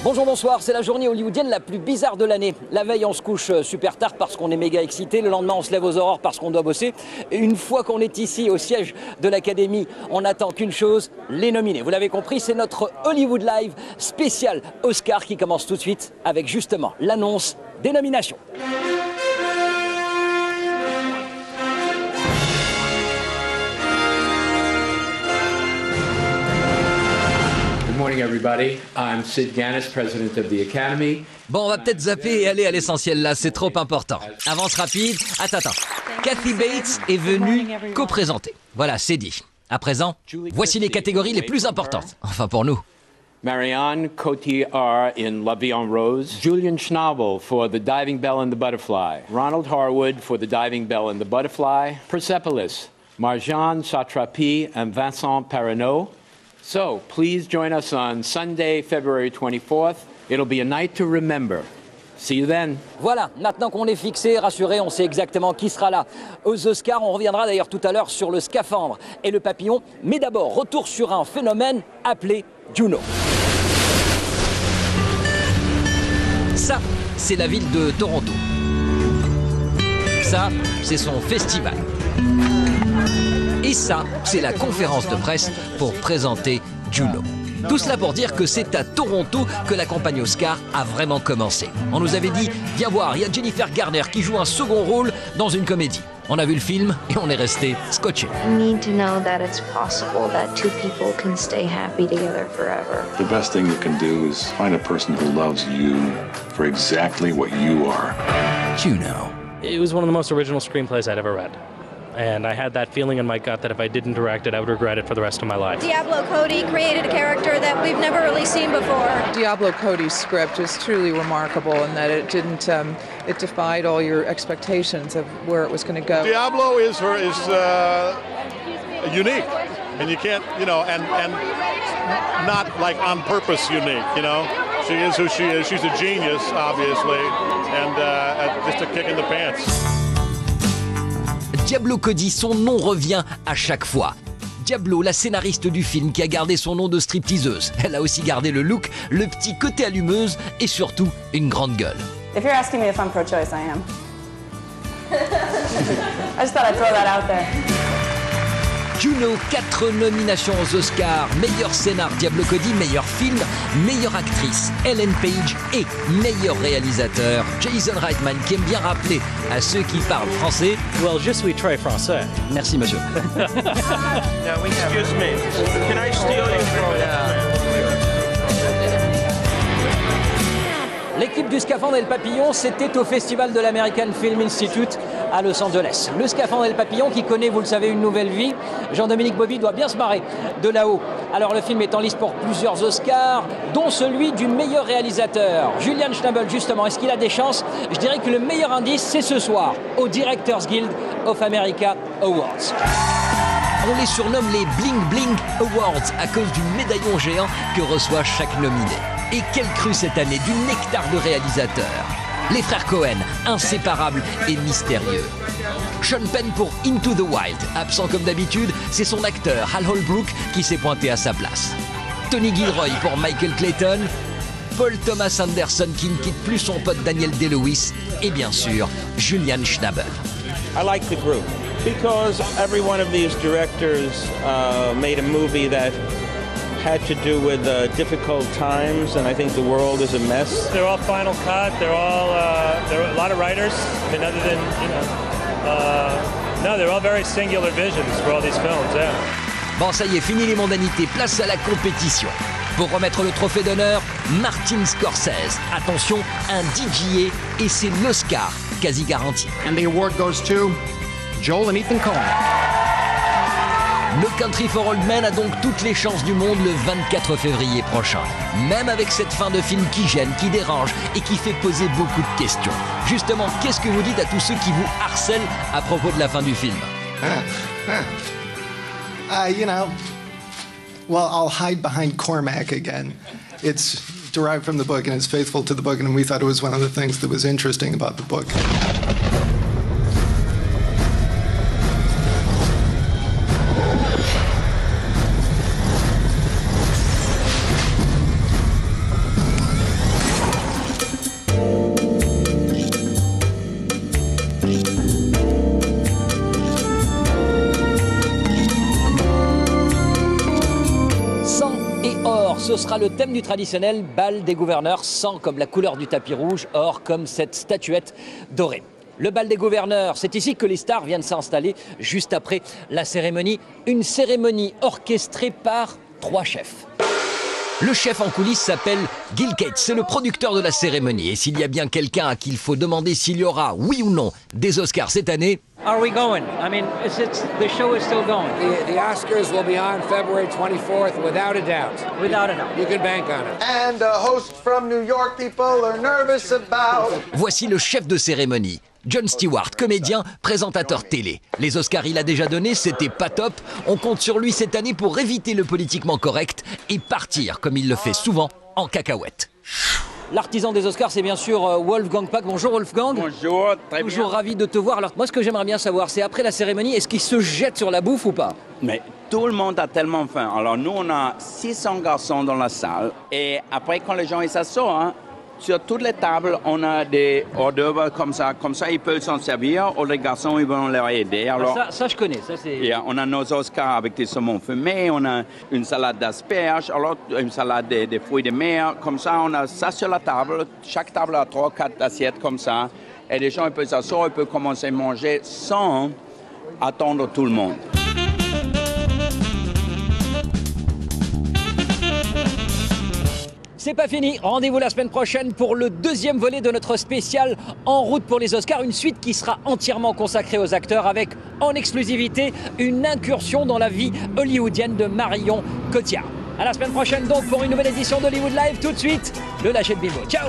Bonjour, bonsoir, c'est la journée hollywoodienne la plus bizarre de l'année. La veille, on se couche super tard parce qu'on est méga excité. Le lendemain, on se lève aux aurores parce qu'on doit bosser. Et une fois qu'on est ici, au siège de l'Académie, on n'attend qu'une chose, les nominés. Vous l'avez compris, c'est notre Hollywood Live spécial Oscar qui commence tout de suite avec justement l'annonce des nominations. Good morning, everybody. I'm Sid Ganis, president of the Academy. Bon, on va peut-être zapper et aller à l'essentiel là, c'est trop important. Avance rapide. Attends. Kathy Bates est venue co-présenter. Voilà, c'est dit. À présent, voici les catégories les plus importantes. Enfin pour nous. Marianne Cotillard in La Vie en Rose. Julian Schnabel for The Diving Bell and the Butterfly. Ronald Harwood for The Diving Bell and the Butterfly. Persepolis, Marjane Satrapi and Vincent Perronneau. So, please join us on Sunday, February 24th. It'll be a night to remember. See you then. Voilà, maintenant qu'on est fixé, rassuré, on sait exactement qui sera là aux Oscars. On reviendra d'ailleurs tout à l'heure sur le scaphandre et le papillon. Mais d'abord, retour sur un phénomène appelé Juno. Ça, c'est la ville de Toronto. Ça, c'est son festival. Et ça, c'est la conférence de presse pour présenter Juno. Tout cela pour dire que c'est à Toronto que la campagne Oscar a vraiment commencé. On nous avait dit, viens voir, il y a Jennifer Garner qui joue un second rôle dans une comédie. On a vu le film et on est resté scotché. You need to know that it's possible that two people can stay happy together forever. The best thing you can do is find a person who loves you for exactly what you are. Juno. It was one of the most original screenplays I'd ever read. And I had that feeling in my gut that if I didn't direct it, I would regret it for the rest of my life. Diablo Cody created a character that we've never really seen before. Diablo Cody's script is truly remarkable in that it didn't, it defied all your expectations of where it was going to go. Diablo is unique, and you can't, and not like on purpose unique, She is who she is. She's a genius, obviously, and just a kick in the pants. Diablo Cody, son nom revient à chaque fois. Diablo, la scénariste du film qui a gardé son nom de stripteaseuse. Elle a aussi gardé le look, le petit côté allumeuse et surtout une grande gueule. If you're asking me if I'm pro-choice, I am. I just thought I'd throw that out there. Juno, 4 nominations aux Oscars, meilleur scénar Diablo Cody, meilleur film, meilleure actrice Ellen Page et meilleur réalisateur Jason Reitman, qui aime bien rappeler à ceux qui parlent français. Well, je suis très français. Merci monsieur. Now, excuse me, can I steal you for that? L'équipe du Scaphandre et le Papillon, c'était au festival de l'American Film Institute à Los Angeles. Le Scaphandre et le Papillon qui connaît, vous le savez, une nouvelle vie. Jean-Dominique Bauby doit bien se marrer de là-haut. Alors le film est en lice pour plusieurs Oscars, dont celui du meilleur réalisateur. Julian Schnabel, justement, est-ce qu'il a des chances? Je dirais que le meilleur indice, c'est ce soir, au Directors Guild of America Awards. On les surnomme les Bling Bling Awards à cause du médaillon géant que reçoit chaque nominé. Et quelle crue cette année, du nectar de réalisateurs. Les frères Cohen, inséparables et mystérieux. Sean Penn pour Into the Wild, absent comme d'habitude, c'est son acteur Hal Holbrook qui s'est pointé à sa place. Tony Gilroy pour Michael Clayton, Paul Thomas Anderson qui ne quitte plus son pote Daniel Day-Lewis et bien sûr Julian Schnabel. I like the group because every one of these directors made a movie that had to do with difficult times, and I think the world is a mess. They're all Final Cut. They're a lot of writers. I mean, other than no, they're all very singular visions for all these films. Yeah. Bon, ça y est, fini les mondanités. Place à la compétition. Pour remettre le trophée d'honneur, Martin Scorsese. Attention, un DGA et c'est l'Oscar quasi garanti. And the award goes to Joel and Ethan Coen. No Country for Old Men a donc toutes les chances du monde le 24 février prochain. Même avec cette fin de film qui gêne, qui dérange et qui fait poser beaucoup de questions. Justement, qu'est-ce que vous dites à tous ceux qui vous harcèlent à propos de la fin du film? Well, I'll hide behind Cormac again. It's derived from the book and it's faithful to the book, and we thought it was one of the things that was interesting about the book. ce sera le thème du traditionnel bal des gouverneurs, sans comme la couleur du tapis rouge, or comme cette statuette dorée. Le bal des gouverneurs, c'est ici que les stars viennent s'installer juste après la cérémonie. Une cérémonie orchestrée par 3 chefs. Le chef en coulisses s'appelle Gil Cates, c'est le producteur de la cérémonie. Et s'il y a bien quelqu'un à qui il faut demander s'il y aura, oui ou non, des Oscars cette année... Are we going? I mean, the show is still going. The Oscars will be on February 24th, without a doubt. Without a doubt. You can bank on it. And a host from New York people are nervous about... Voici le chef de cérémonie. Jon Stewart, comédien, présentateur télé. Les Oscars, il a déjà donné, c'était pas top. On compte sur lui cette année pour éviter le politiquement correct et partir, comme il le fait souvent, en cacahuète. L'artisan des Oscars, c'est bien sûr Wolfgang Puck. Bonjour Wolfgang. Bonjour, très bien. Toujours ravi de te voir. Alors moi, ce que j'aimerais bien savoir, c'est après la cérémonie, est-ce qu'il se jette sur la bouffe ou pas? Mais tout le monde a tellement faim. Alors nous, on a 600 garçons dans la salle. Et après, quand les gens s'assoient, sur toutes les tables, on a des hors d'œuvre comme ça ils peuvent s'en servir, ou les garçons, ils vont leur aider. Alors, ça je connais. Ça, on a nos Oscars avec des saumons fumés, on a une salade d'asperges, alors une salade de fruits de mer, comme ça, on a ça sur la table. Chaque table a 3-4 assiettes comme ça, et les gens ils peuvent s'asseoir, ils peuvent commencer à manger sans attendre tout le monde. C'est pas fini, rendez-vous la semaine prochaine pour le 2e volet de notre spécial En route pour les Oscars, une suite qui sera entièrement consacrée aux acteurs avec en exclusivité une incursion dans la vie hollywoodienne de Marion Cotillard. À la semaine prochaine donc pour une nouvelle édition d'Hollywood Live, tout de suite, le lâcher de Bimbo. Ciao!